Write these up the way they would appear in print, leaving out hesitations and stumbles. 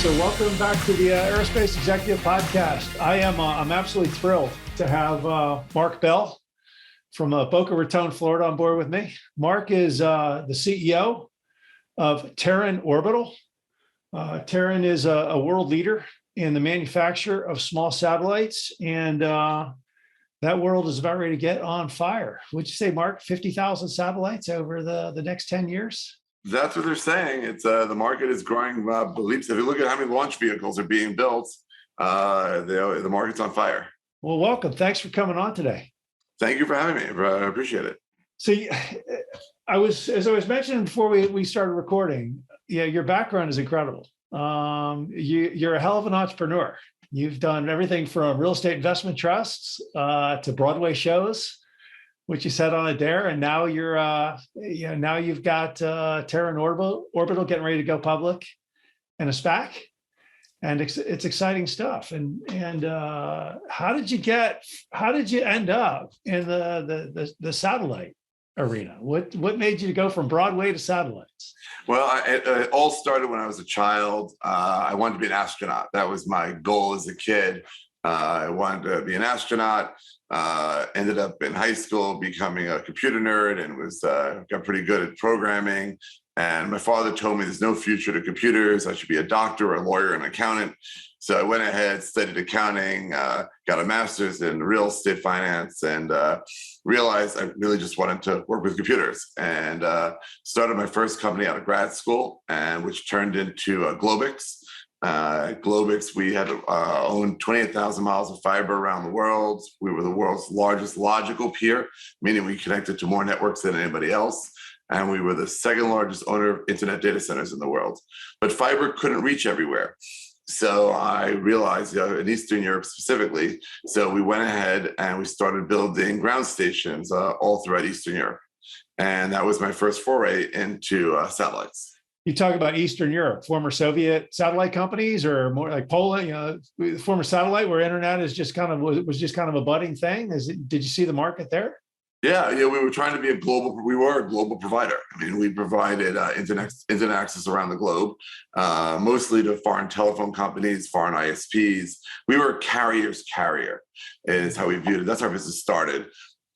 So welcome back to the Aerospace Executive Podcast. I'm absolutely thrilled to have Marc Bell from Boca Raton, Florida, on board with me. Marc is the CEO of Terran Orbital. Terran is a world leader in the manufacture of small satellites, and that world is about ready to get on fire. Would you say, Marc, 50,000 satellites over the next 10 years? That's what they're saying. It's the market is growing leaps. If you look at how many launch vehicles are being built, the market's on fire. Well, welcome. Thanks for coming on today. Thank you for having me. I appreciate it. So, as I was mentioning before we started recording, your background is incredible. You're a hell of an entrepreneur. You've done everything from real estate investment trusts to Broadway shows, which you said on a dare, and now now you've got Terran Orbital getting ready to go public, and a SPAC, and it's exciting stuff. And how did you end up in the satellite arena? What made you go from Broadway to satellites? Well, it all started when I was a child. I wanted to be an astronaut. That was my goal as a kid. I wanted to be an astronaut. Ended up in high school becoming a computer nerd and got pretty good at programming. And my father told me there's no future to computers. I should be a doctor, a lawyer, an accountant. So I went ahead, studied accounting, got a master's in real estate finance, and realized I really just wanted to work with computers. And started my first company out of grad school, and which turned into Globix. At Globix, we had owned 28,000 miles of fiber around the world. We were the world's largest logical peer, meaning we connected to more networks than anybody else. And we were the second largest owner of internet data centers in the world. But fiber couldn't reach everywhere. So I realized, in Eastern Europe specifically, so we went ahead and we started building ground stations all throughout Eastern Europe. And that was my first foray into satellites. You talk about Eastern Europe, former Soviet satellite companies, or more like Poland, former satellite where internet is just was just kind of a budding thing. Did you see the market there? Yeah, we were trying to be we were a global provider. I mean, we provided internet access around the globe, mostly to foreign telephone companies, foreign ISPs. We were a carrier's carrier, is how we viewed it. That's how our business started.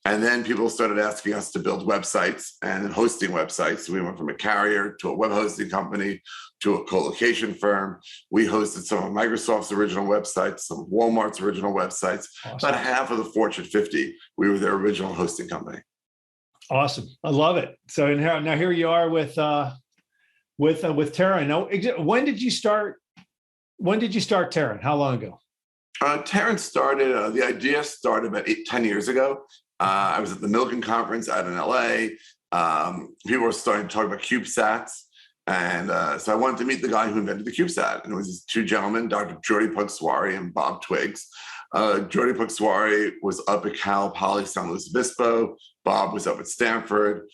And then people started asking us to build websites and hosting websites. So we went from a carrier to a web hosting company to a co-location firm. We hosted some of Microsoft's original websites, some of Walmart's original websites. Awesome. About half of the Fortune 50, we were their original hosting company. Awesome. I love it. So now here you are with Terran. Now, when did you start Terran? How long ago? Terran started, the idea started about 10 years ago. I was at the Milken conference out in LA. People were starting to talk about CubeSats. And so I wanted to meet the guy who invented the CubeSat. And it was these two gentlemen, Dr. Jordi Puig-Suari and Bob Twiggs. Jordi Puig-Suari was up at Cal Poly San Luis Obispo. Bob was up at Stanford.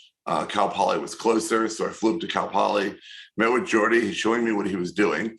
Cal Poly was closer, so I flew up to Cal Poly. Met with Jordi. He's showing me what he was doing.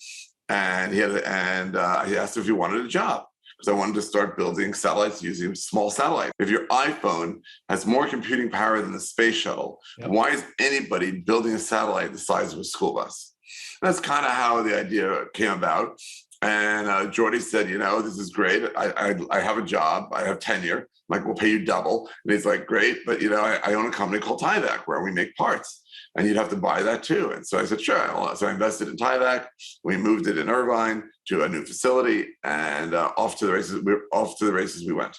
And he asked if he wanted a job, because I wanted to start building satellites using small satellites. If your iPhone has more computing power than the space shuttle, yep, why is anybody building a satellite the size of a school bus? And that's kind of how the idea came about. And Jordi said, this is great. I have a job. I have tenure. I'm like, we'll pay you double. And he's like, great. But, I own a company called Tyvek where we make parts. And you'd have to buy that too. And so I said, sure. So I invested in Tyvek. We moved it in Irvine to a new facility, and off to the races we went.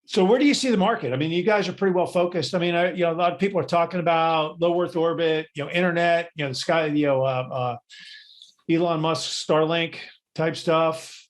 So where do you see the market? I mean, you guys are pretty well focused. I mean, a lot of people are talking about low Earth orbit, internet, the sky, Elon Musk, Starlink type stuff.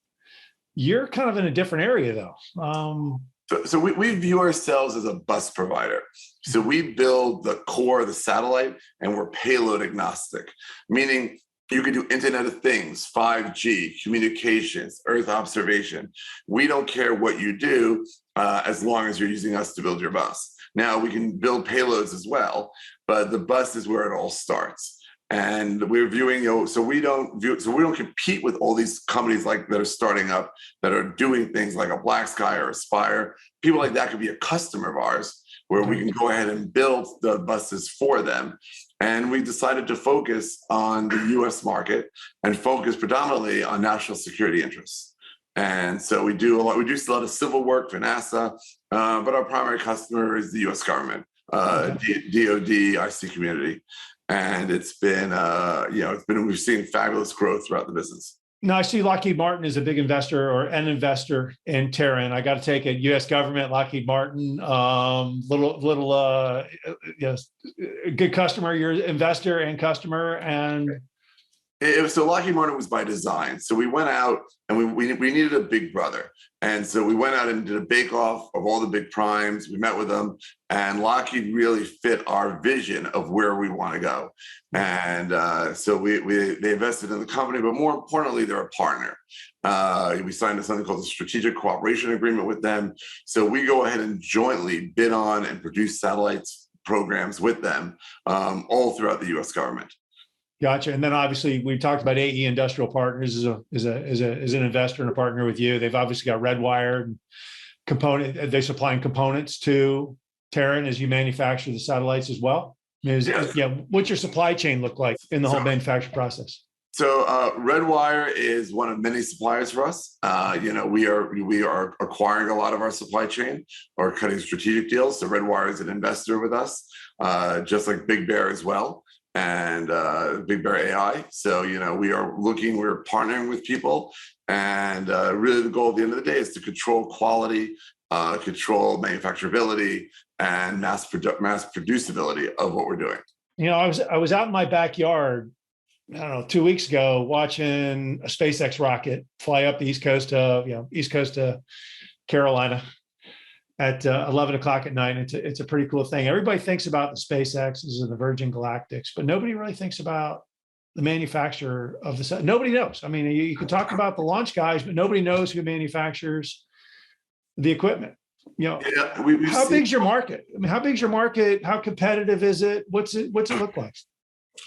You're kind of in a different area though. So we view ourselves as a bus provider. So we build the core of the satellite, and we're payload agnostic, meaning you can do Internet of Things, 5G, communications, Earth observation. We don't care what you do as long as you're using us to build your bus. Now, we can build payloads as well, but the bus is where it all starts. And we're viewing, so we don't compete with all these companies that are starting up that are doing things like a Black Sky or Aspire. People like that could be a customer of ours, where we can go ahead and build the buses for them. And we decided to focus on the US market and focus predominantly on national security interests. And so we do a lot of civil work for NASA, but our primary customer is the US government, DoD, IC community. And it's been, we've seen fabulous growth throughout the business. Now, I see Lockheed Martin is a big investor or an investor in Terran. I got to take it. U.S. government, Lockheed Martin, yes, good customer. You're investor and customer, and So Lockheed Martin was by design. So we went out and we needed a big brother. And so we went out and did a bake-off of all the big primes. We met with them, and Lockheed really fit our vision of where we want to go. And so they invested in the company, but more importantly, they're a partner. We signed something called the Strategic Cooperation Agreement with them. So we go ahead and jointly bid on and produce satellites programs with them all throughout the U.S. government. Gotcha. And then obviously we talked about AE Industrial Partners is an investor and a partner with you. They've obviously got Redwire and component. They're supplying components to Terran as you manufacture the satellites as well. What's your supply chain look like in the whole manufacturing process? So Redwire is one of many suppliers for us. We are acquiring a lot of our supply chain or cutting strategic deals. So Redwire is an investor with us, just like Big Bear as well. And Big Bear AI. So, we're partnering with people. And really the goal at the end of the day is to control quality, control manufacturability, and mass producibility of what we're doing. I was out in my backyard, I don't know, 2 weeks ago, watching a SpaceX rocket fly up the east coast of Carolina at 11 o'clock at night. It's a pretty cool thing. Everybody thinks about the SpaceXs and the Virgin Galactics, but nobody really thinks about the manufacturer of the. Nobody knows. I mean, you can talk about the launch guys, but nobody knows who manufactures the equipment. How big's your market? I mean, how big's your market? How competitive is it? What's it look like?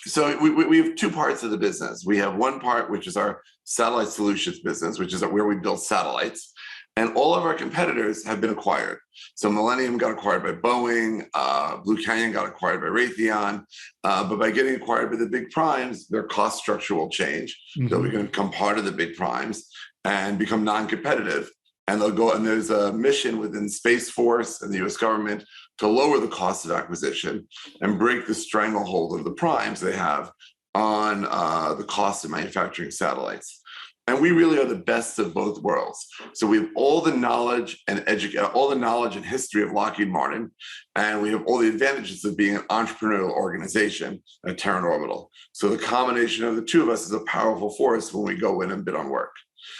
So we have two parts of the business. We have one part, which is our satellite solutions business, which is where we build satellites. And all of our competitors have been acquired. So Millennium got acquired by Boeing, Blue Canyon got acquired by Raytheon, but by getting acquired by the big primes, their cost structure will change. Mm-hmm. So we're going to become part of the big primes and become non-competitive. And they'll go, and there's a mission within Space Force and the US government to lower the cost of acquisition and break the stranglehold of the primes they have on the cost of manufacturing satellites. And we really are the best of both worlds. So we have all the knowledge and history of Lockheed Martin, and we have all the advantages of being an entrepreneurial organization at Terran Orbital. So the combination of the two of us is a powerful force when we go in and bid on work,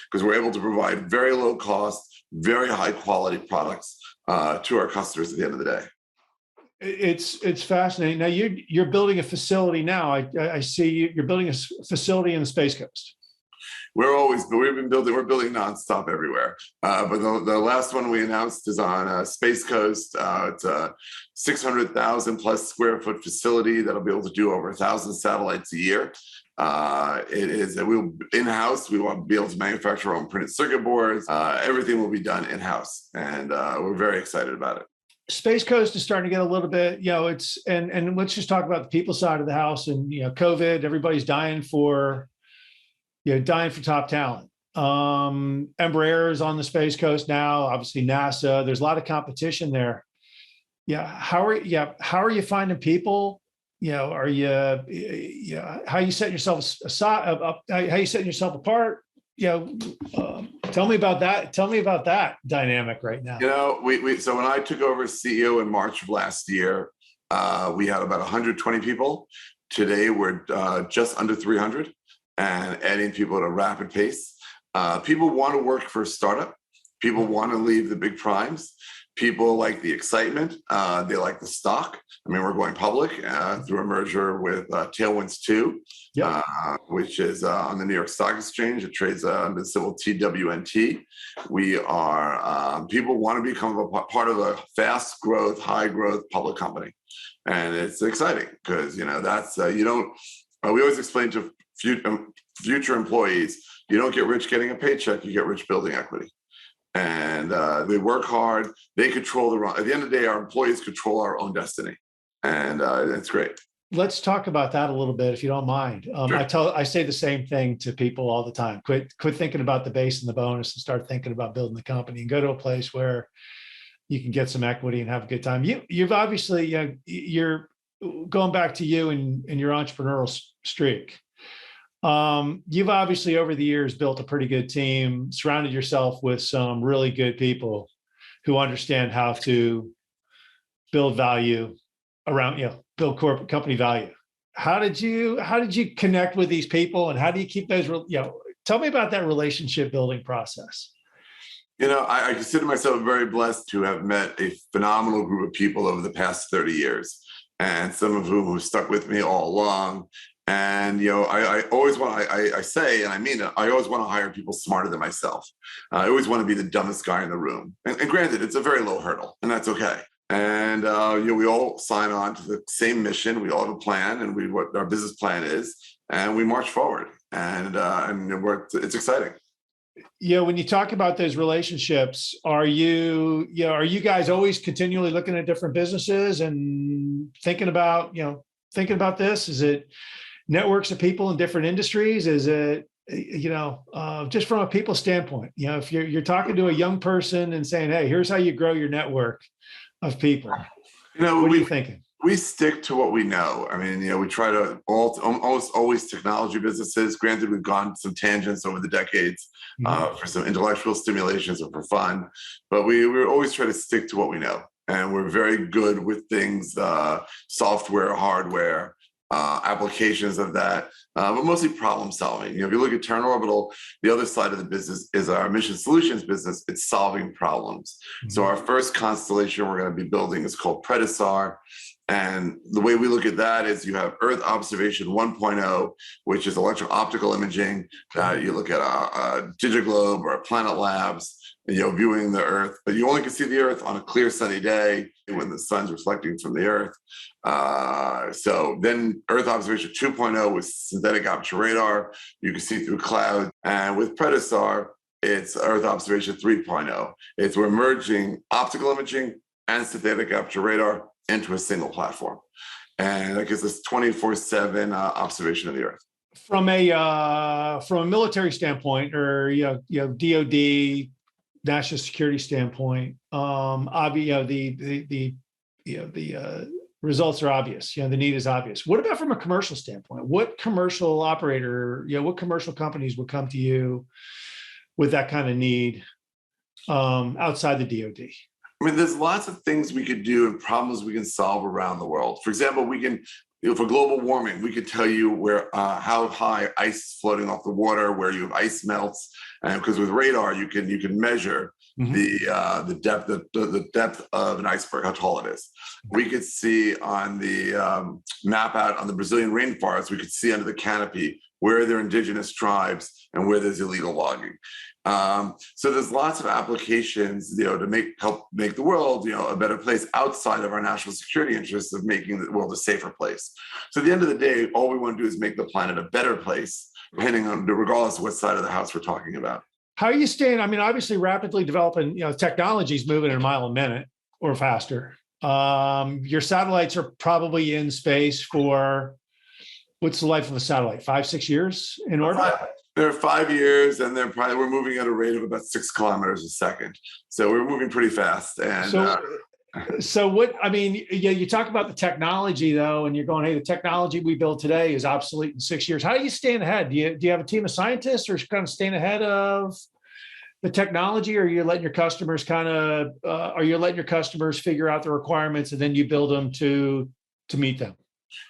because we're able to provide very low cost, very high quality products to our customers at the end of the day. It's fascinating. Now you're building a facility now. I see you're building a facility in the Space Coast. We're building nonstop everywhere. But the last one we announced is on Space Coast. It's a 600,000 plus square foot facility that'll be able to do over 1,000 satellites a year. We'll in-house. We want to be able to manufacture our own printed circuit boards. Everything will be done in-house, and we're very excited about it. Space Coast is starting to get a little bit, and let's just talk about the people side of the house. And COVID, everybody's dying for top talent. Embraer is on the Space Coast now. Obviously, NASA. There's a lot of competition there. How are you finding people? How you setting yourself aside? How you setting yourself apart? Tell me about that. Tell me about that dynamic right now. So when I took over as CEO in March of last year, we had about 120 people. Today, we're just under 300 and adding people at a rapid pace. People want to work for a startup. People want to leave the big primes. People like the excitement. They like the stock. I mean, we're going public through a merger with Tailwinds 2, yep. Which is on the New York Stock Exchange. It trades under the symbol TWNT. We are, people want to become a part of a fast growth, high growth public company. And it's exciting because, that's, we always explain to future employees, you don't get rich getting a paycheck, you get rich building equity. And they work hard. They control at the end of the day, our employees control our own destiny. And it's great. let's talk about that a little bit, if you don't mind. Sure. I say the same thing to people all the time. Quit thinking about the base and the bonus and start thinking about building the company and go to a place where you can get some equity and have a good time. You've obviously, you're going back to you and your entrepreneurial streak. You've obviously over the years built a pretty good team, surrounded yourself with some really good people who understand how to build value around, build corporate company value. How did you connect with these people, and how do you keep those, tell me about that relationship building process. I consider myself very blessed to have met a phenomenal group of people over the past 30 years, and some of whom have stuck with me all along. And, I always want, I say, and I mean it, I always want to hire people smarter than myself. I always want to be the dumbest guy in the room. And granted, it's a very low hurdle, and that's okay. And, we all sign on to the same mission. We all have a plan, and what our business plan is, and we march forward. And it's exciting. When you talk about those relationships, are you guys always continually looking at different businesses and thinking about this? Is it networks of people in different industries? Is it, just from a people standpoint, if you're talking to a young person and saying, hey, here's how you grow your network of people, what are you thinking? We stick to what we know. I mean, we try to almost always technology businesses. Granted, we've gone some tangents over the decades for some intellectual stimulations or for fun, but we always try to stick to what we know. And we're very good with things, software, hardware, applications of that, but mostly problem solving. If you look at Terran Orbital, the other side of the business is our mission solutions business. It's solving problems. So our first constellation we're going to be building is called Predator. And the way we look at that is you have Earth Observation 1.0, which is electro-optical imaging. You look at a Digiglobe or a Planet Labs, and, viewing the Earth, but you only can see the Earth on a clear sunny day when the sun's reflecting from the Earth. So then Earth Observation 2.0 with synthetic aperture radar, you can see through clouds. And with Predator, it's Earth Observation 3.0. We're merging optical imaging and synthetic aperture radar into a single platform. And that gives us 24/7 observation of the Earth. From a military standpoint, or DoD, national security standpoint, the results are obvious. The need is obvious. What about from a commercial standpoint? What commercial operator, what commercial companies would come to you with that kind of need outside the DoD? I mean, there's lots of things we could do and problems we can solve around the world. For example, we can, for global warming, we could tell you where how high ice is floating off the water, where you have ice melts, and because with radar you can measure the depth of an iceberg, how tall it is. We could see on the map out on the Brazilian rainforest, we could see under the canopy where there are indigenous tribes and where there's illegal logging. So there's lots of applications, to help make the world, a better place outside of our national security interests of making the world a safer place. So at the end of the day, all we want to do is make the planet a better place, regardless of what side of the house we're talking about. How are you staying? I mean, obviously rapidly developing, technology is moving at a mile a minute or faster. Your satellites are probably in space for, what's the life of a satellite? 5-6 years in orbit? They're 5 years, and we're moving at a rate of about 6 kilometers a second. So we're moving pretty fast. And so what, I mean, you talk about the technology though, and you're going, hey, the technology we build today is obsolete in 6 years. How are you staying ahead? Do you have a team of scientists, or kind of staying ahead of the technology, or are you letting your customers figure out the requirements and then you build them to meet them?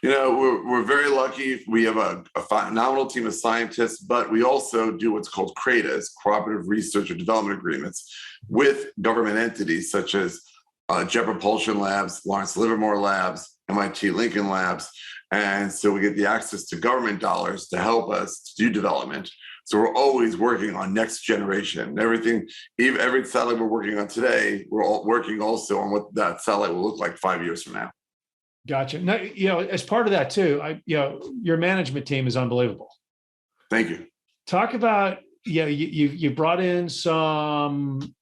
We're very lucky. We have a phenomenal team of scientists, but we also do what's called CRADAs, Cooperative Research and Development Agreements, with government entities such as Jet Propulsion Labs, Lawrence Livermore Labs, MIT Lincoln Labs. And so we get the access to government dollars to help us to do development. So we're always working on next generation. Every satellite we're working on today, we're all working also on what that satellite will look like 5 years from now. Gotcha. Now, as part of that too, your management team is unbelievable. Thank you. Talk about, you brought in some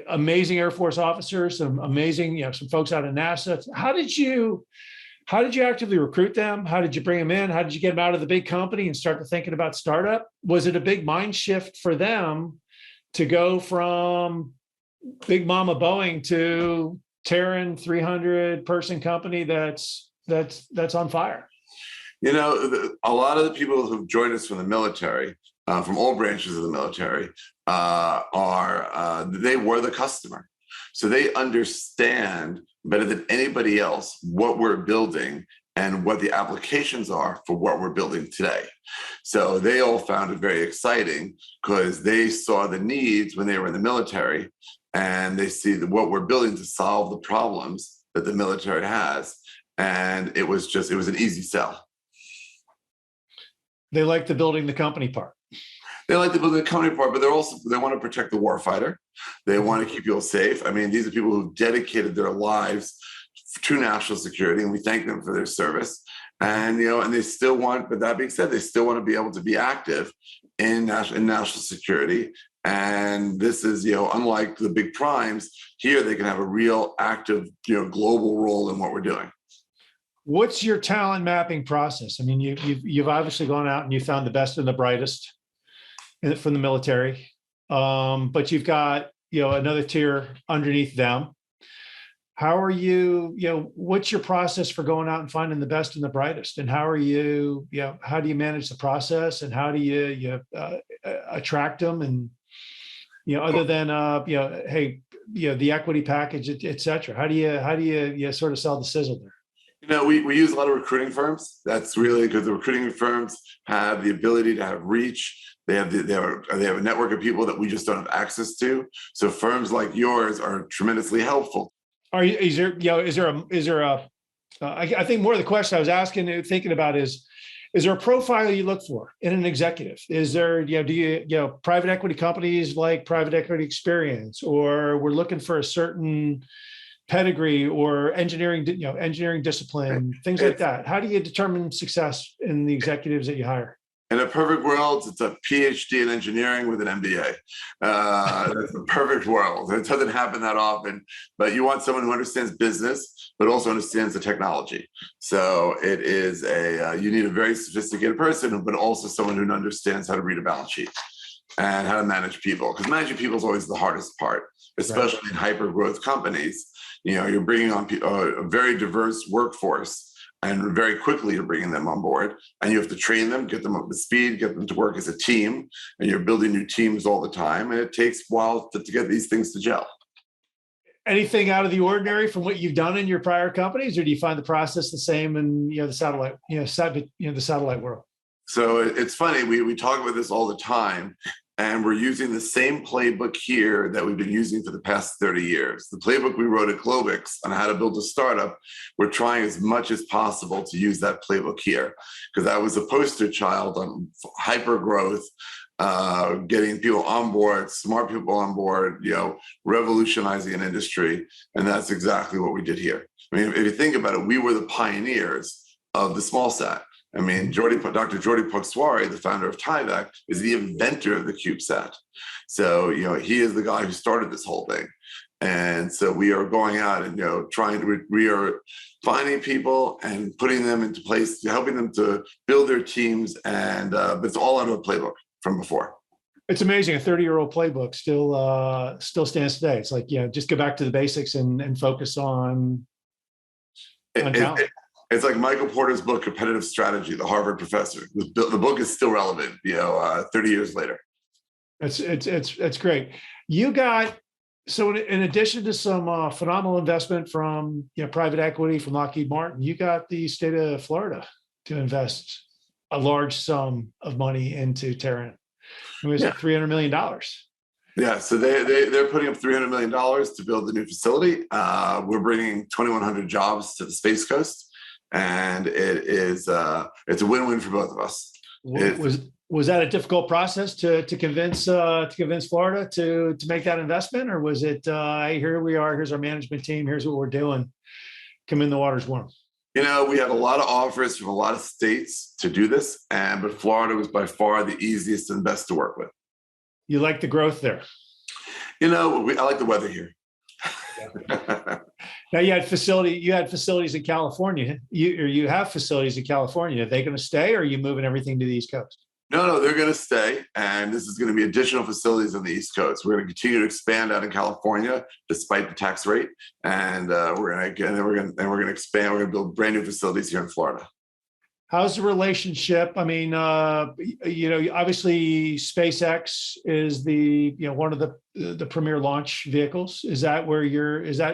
amazing Air Force officers, some amazing, some folks out of NASA. How did you How did you actively recruit them? How did you bring them in? How did you get them out of the big company and start to thinking about startup? Was it a big mind shift for them to go from Big Mama Boeing to Terran 300 person company that's on fire? You know, a lot of the people who've joined us from the military, from all branches of the military, they were the customer. So they understand better than anybody else what we're building and what the applications are for what we're building today. So they all found it very exciting because they saw the needs when they were in the military, and they see what we're building to solve the problems that the military has. And it was an easy sell. They like the building the company part. They like to build the company part, but they want to protect the warfighter. They want to keep people safe. I mean, these are people who dedicated their lives to national security, and we thank them for their service. And and they still want. But that being said, they still want to be able to be active in national security. And this is unlike the big primes. Here, they can have a real active global role in what we're doing. What's your talent mapping process? I mean, you've obviously gone out and you found the best and the brightest from the military, but you've got another tier underneath them. How are you? What's your process for going out and finding the best and the brightest? And how are you? How do you manage the process? And how do you attract them? And other than hey, the equity package, et cetera. How do you sort of sell the sizzle there? We use a lot of recruiting firms. That's really because the recruiting firms have the ability to have reach. They have a network of people that we just don't have access to. So firms like yours are tremendously helpful. Is there a I think more of the question I was thinking about is there a profile you look for in an executive? Is there, do you private equity companies like private equity experience, or we're looking for a certain pedigree or engineering discipline, things like that? How do you determine success in the executives that you hire? In a perfect world, it's a PhD in engineering with an MBA. That's the perfect world. It doesn't happen that often, but you want someone who understands business, but also understands the technology. So it is you need a very sophisticated person, but also someone who understands how to read a balance sheet and how to manage people. Because managing people is always the hardest part, especially right. In hyper growth companies. You're bringing on a very diverse workforce, and very quickly you're bringing them on board, and you have to train them, get them up to speed, get them to work as a team, and you're building new teams all the time, and it takes a while to get these things to gel. Anything out of the ordinary from what you've done in your prior companies, or do you find the process the same in the satellite, the satellite world? So it's funny, we talk about this all the time. And we're using the same playbook here that we've been using for the past 30 years. The playbook we wrote at Globix on how to build a startup, we're trying as much as possible to use that playbook here, because I was a poster child on hyper growth, getting people on board, smart people on board, revolutionizing an industry. And that's exactly what we did here. I mean, if you think about it, we were the pioneers of the small sat. I mean, Dr. Jordi Puig-Suari, the founder of Tyvek, is the inventor of the CubeSat. So, he is the guy who started this whole thing. And so we are going out and, we are finding people and putting them into place, helping them to build their teams. And but it's all out of a playbook from before. It's amazing. A 30-year-old playbook still stands today. It's like, just go back to the basics and focus on talent. It's like Michael Porter's book, Competitive Strategy, the Harvard professor. The book is still relevant, 30 years later. It's great. You got, so in addition to some phenomenal investment from private equity from Lockheed Martin, you got the state of Florida to invest a large sum of money into Terran. It was like $300 million. Yeah, so they're putting up $300 million to build the new facility. We're bringing 2,100 jobs to the Space Coast. And it's a win-win for both of us. Was that a difficult process to convince Florida to make that investment, or was it hey, here we are, here's our management team, here's what we're doing, come in, the water's warm? We had a lot of offers from a lot of states to do this, but Florida was by far the easiest and best to work with. You like the growth there? I like the weather here. Now you had facilities in California. You have facilities in California. Are they going to stay, or are you moving everything to the East Coast? No, they're going to stay, and this is going to be additional facilities on the East Coast. We're going to continue to expand out in California despite the tax rate, and we're going to expand. We're going to build brand new facilities here in Florida. How's the relationship? I mean, obviously SpaceX is one of the premier launch vehicles. Is that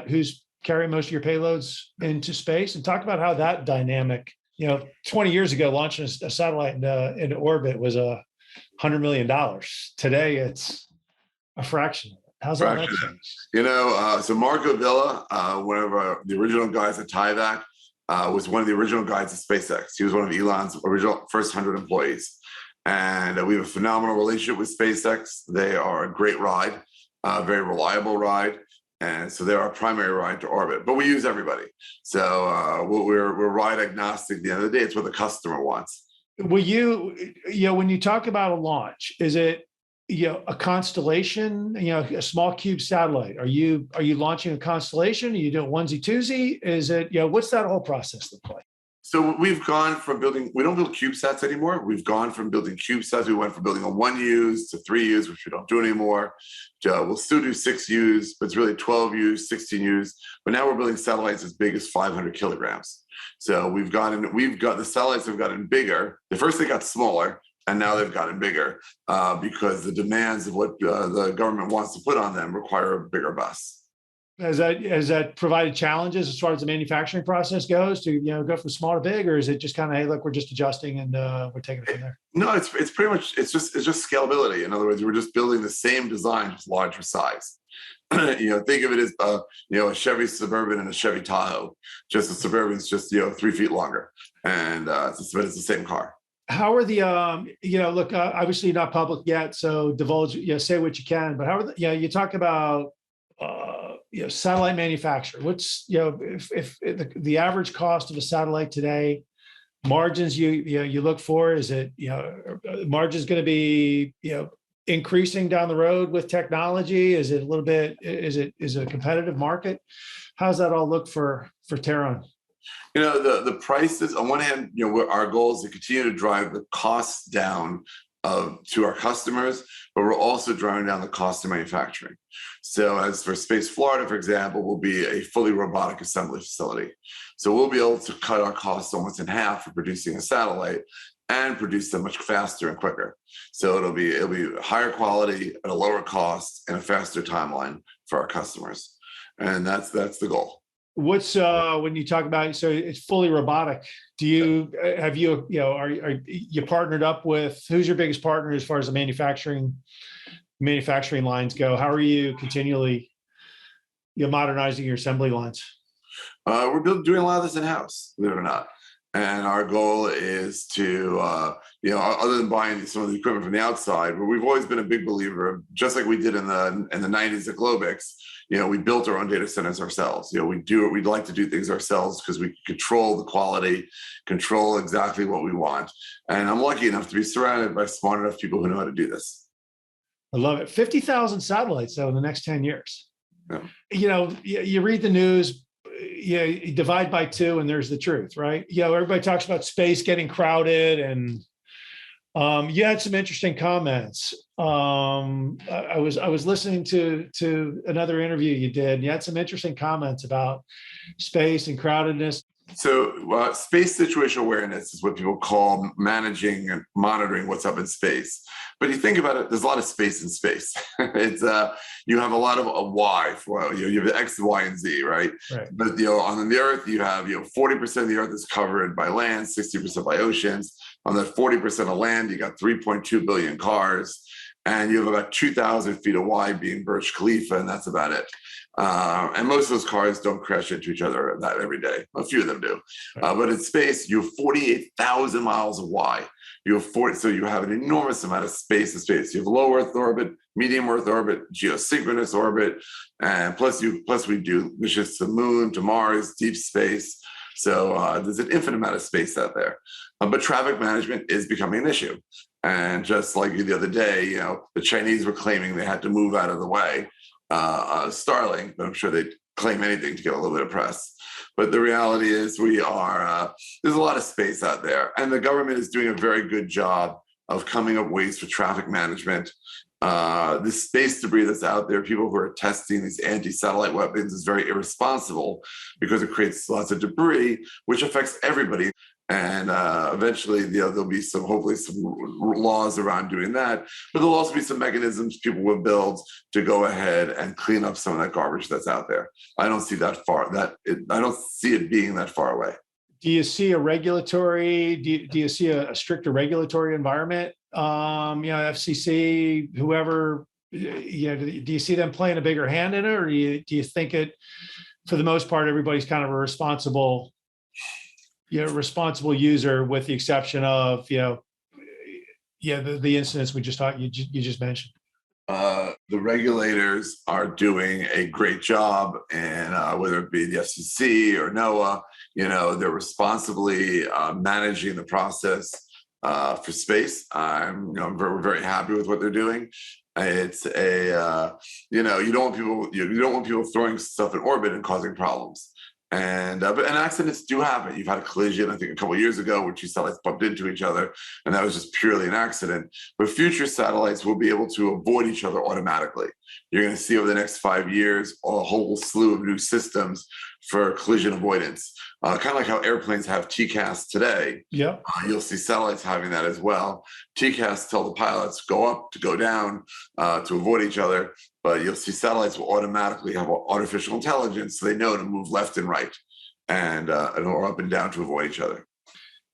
who's carrying most of your payloads into space? And talk about how that dynamic, 20 years ago, launching a satellite into orbit was $100 million. Today, it's a fraction of it. How's all that changed? So Marc Bell, one of the original guys at Tyvek, was one of the original guys at SpaceX. He was one of Elon's original first 100 employees. And we have a phenomenal relationship with SpaceX. They are a great ride, a very reliable ride. And so they're our primary ride to orbit, but we use everybody. So we're ride agnostic. At the end of the day, it's what the customer wants. Will when you talk about a launch, is it, a constellation, a small cube satellite? Are you launching a constellation? Are you doing onesie twosie? Is it, what's that whole process look like? So we've gone from we don't build CubeSats anymore. We've gone from building CubeSats. We went from building a 1U to 3U, which we don't do anymore. We'll still do 6U, but it's really 12U, 16U. But now we're building satellites as big as 500 kilograms. So the satellites have gotten bigger. At first they got smaller, and now they've gotten bigger because the demands of what the government wants to put on them require a bigger bus. Has that provided challenges as far as the manufacturing process goes to go from small to big, or is it just kind of, hey, look, we're just adjusting and we're taking it from there? No, it's pretty much it's just scalability. In other words, we're just building the same design, just larger size. Think of it as a Chevy Suburban and a Chevy Tahoe. Just the Suburban is just 3 feet longer, and but it's the same car. How are the look, obviously not public yet, so divulge, say what you can. But how are you talk about satellite manufacturer? What's if the average cost of a satellite today, margins you look for, is it margins going to be increasing down the road with technology? Is it a little bit? Is it a competitive market? How's that all look for Terran? The prices on one hand, our goal is to continue to drive the costs down to our customers, but we're also driving down the cost of manufacturing. So as for Space Florida, for example, will be a fully robotic assembly facility. So we'll be able to cut our costs almost in half for producing a satellite and produce them much faster and quicker. So it'll be higher quality at a lower cost and a faster timeline for our customers. And that's the goal. What's when you talk about, so it's fully robotic, are you partnered up with, who's your biggest partner as far as the manufacturing lines go? How are you continually modernizing your assembly lines? We're doing a lot of this in-house, believe it or not. And our goal is to, other than buying some of the equipment from the outside, but we've always been a big believer, just like we did in the 90s at Globix. We built our own data centers ourselves. We'd like to do things ourselves because we control the quality, control exactly what we want. And I'm lucky enough to be surrounded by smart enough people who know how to do this. I love it. 50,000 satellites, though, in the next 10 years. Yeah. You read the news, you divide by two and there's the truth, right? Everybody talks about space getting crowded, and you had some interesting comments. I was listening to another interview you did, and you had some interesting comments about space and crowdedness. So space situational awareness is what people call managing and monitoring what's up in space. But you think about it, there's a lot of space in space. It's you have a lot of a Y for you have the X, Y, and Z, right? But on the Earth, you have 40% of the Earth is covered by land, 60% by oceans. On that 40% of land, you got 3.2 billion cars, and you have about 2,000 feet of Y being Burj Khalifa, and that's about it. And most of those cars don't crash into each other every day. A few of them do. But in space, you have 48,000 miles of Y. So you have an enormous amount of space in space. You have low Earth orbit, medium Earth orbit, geosynchronous orbit, and plus we do missions to the moon, to Mars, deep space. So there's an infinite amount of space out there. But traffic management is becoming an issue. And just like the other day, the Chinese were claiming they had to move out of the way. Starlink, but I'm sure they claim anything to get a little bit of press. But the reality is we are, there's a lot of space out there, and the government is doing a very good job of coming up ways for traffic management. This space debris that's out there, people who are testing these anti-satellite weapons is very irresponsible because it creates lots of debris, which affects everybody. And eventually, there'll be hopefully some laws around doing that. But there'll also be some mechanisms people will build to go ahead and clean up some of that garbage that's out there. I don't see that far. I don't see it being that far away. Do you see a regulatory? Do you see a stricter regulatory environment? FCC, whoever. Do you see them playing a bigger hand in it, or do you think it, for the most part, everybody's kind of a responsible user, with the exception of the incidents we just you just mentioned? The regulators are doing a great job, and whether it be the FCC or NOAA, they're responsibly managing the process for space. We're very happy with what they're doing. It's you don't want people throwing stuff in orbit and causing problems. And accidents do happen. You've had a collision, I think, a couple of years ago, where two satellites bumped into each other, and that was just purely an accident. But future satellites will be able to avoid each other automatically. You're going to see over the next 5 years a whole slew of new systems for collision avoidance. Kind of like how airplanes have TCAS today. Yeah, you'll see satellites having that as well. TCAS tell the pilots go up to go down to avoid each other. But you'll see satellites will automatically have artificial intelligence, so they know to move left and right, and or up and down to avoid each other.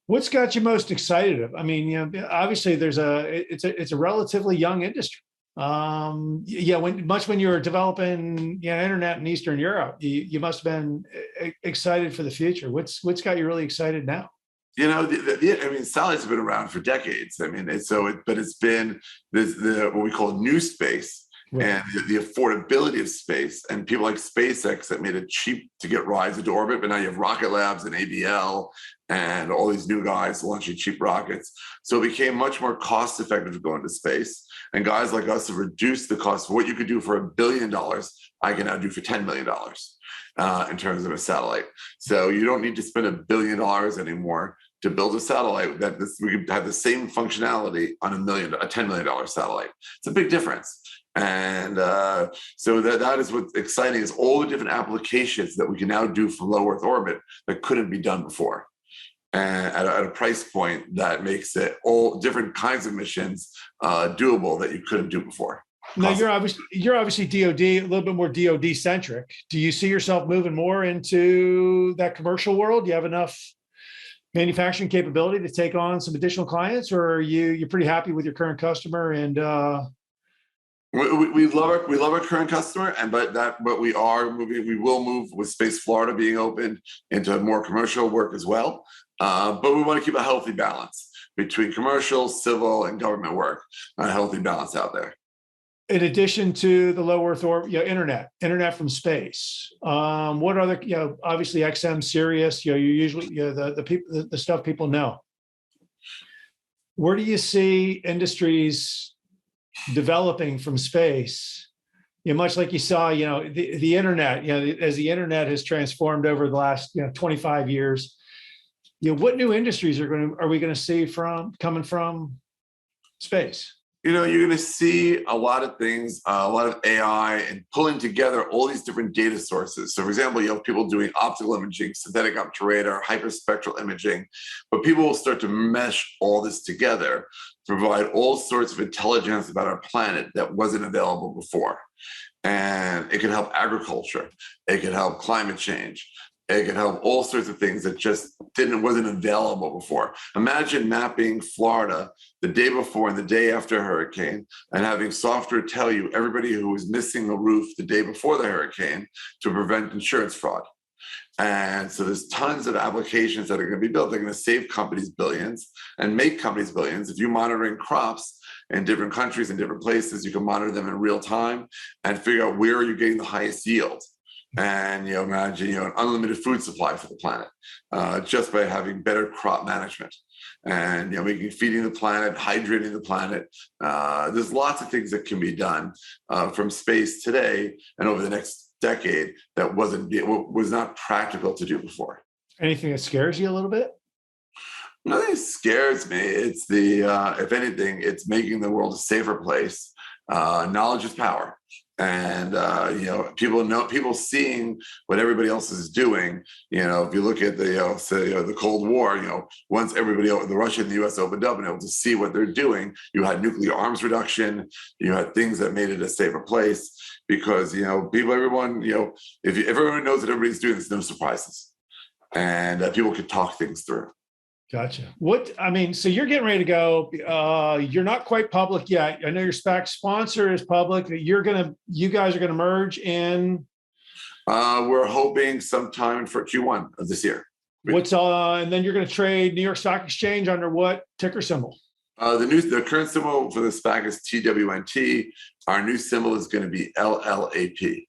What's got you most excited? I mean, obviously it's a relatively young industry. When you were developing internet in Eastern Europe, you must have been excited for the future. What's got you really excited now? Satellites have been around for decades. But it's been what we call new space. Right. And the affordability of space, and people like SpaceX that made it cheap to get rides into orbit. But now you have Rocket Labs and ABL and all these new guys launching cheap rockets. So it became much more cost effective to go into space. And guys like us have reduced the cost of what you could do for $1 billion, I can now do for $10 million in terms of a satellite. So you don't need to spend $1 billion anymore to build a satellite we could have the same functionality on a $10 million satellite. It's a big difference. And so that is what's exciting, is all the different applications that we can now do for low Earth orbit that couldn't be done before. And at a price point that makes it all different kinds of missions doable that you couldn't do before. Now, you're obviously DoD, a little bit more DoD centric. Do you see yourself moving more into that commercial world? Do you have enough manufacturing capability to take on some additional clients, or are you're pretty happy with your current customer? And we love our current customer, but we will move with Space Florida being opened into more commercial work as well. But we want to keep a healthy balance between commercial, civil, and government work. A healthy balance out there. In addition to the low Earth orbit, internet from space. What other, obviously XM, Sirius, you usually, the stuff people know. Where do you see industries developing from space? Much like you saw, the internet, as the internet has transformed over the last 25 years, what new industries are we going to see coming from space? You're going to see a lot of things, a lot of AI, and pulling together all these different data sources. So, for example, you have people doing optical imaging, synthetic optic radar, hyperspectral imaging, but people will start to mesh all this together to provide all sorts of intelligence about our planet that wasn't available before. And it can help agriculture. It can help climate change. It can help all sorts of things that just wasn't available before. Imagine mapping Florida the day before and the day after a hurricane, and having software tell you everybody who was missing a roof the day before the hurricane to prevent insurance fraud. And so there's tons of applications that are going to be built. They're going to save companies billions and make companies billions. If you're monitoring crops in different countries and different places, you can monitor them in real time and figure out where you're getting the highest yield. And imagine an unlimited food supply for the planet just by having better crop management, and feeding the planet, hydrating the planet. There's lots of things that can be done from space today and over the next decade that was not practical to do before. Anything that scares you a little bit? Nothing scares me. It's if anything, it's making the world a safer place. Knowledge is power. And, people seeing what everybody else is doing, if you look at the Cold War, once everybody, the Russia and the US opened up and able to see what they're doing, you had nuclear arms reduction, you had things that made it a safer place because, everyone knows that everybody's doing this, no surprises. And people could talk things through. Gotcha. So you're getting ready to go. You're not quite public yet. I know your SPAC sponsor is public. You guys are going to merge in. We're hoping sometime for Q1 of this year. And then you're going to trade New York Stock Exchange under what ticker symbol? The current symbol for the SPAC is TWNT. Our new symbol is going to be LLAP.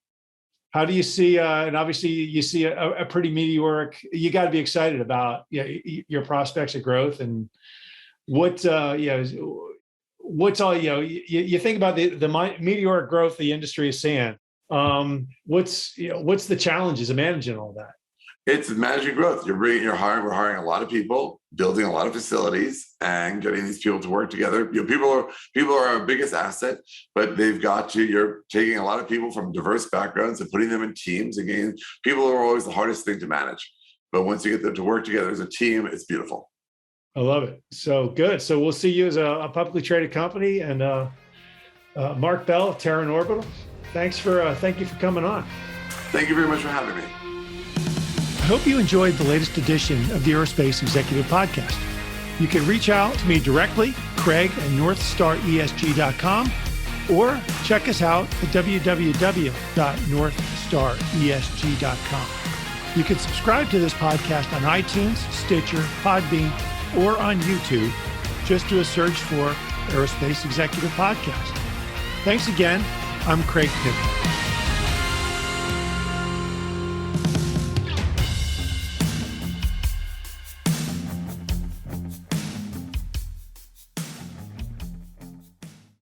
How do you see, and obviously you see a pretty meteoric, you got to be excited about your prospects of growth and what's all, you think about the meteoric growth the industry is seeing. What's the challenges of managing all that? It's managing growth. We're hiring a lot of people, building a lot of facilities, and getting these people to work together. People are our biggest asset, but you're taking a lot of people from diverse backgrounds and putting them in teams. Again, people are always the hardest thing to manage, but once you get them to work together as a team, it's beautiful. I love it. So good. So we'll see you as a publicly traded company. And Marc Bell of Terran Orbital, thank you for coming on. Thank you very much for having me. I hope you enjoyed the latest edition of the Aerospace Executive Podcast. You can reach out to me directly, Craig at northstaresg.com, or check us out at www.northstaresg.com. You can subscribe to this podcast on iTunes, Stitcher, Podbean, or on YouTube. Just do a search for Aerospace Executive Podcast. Thanks again. I'm Craig Piven.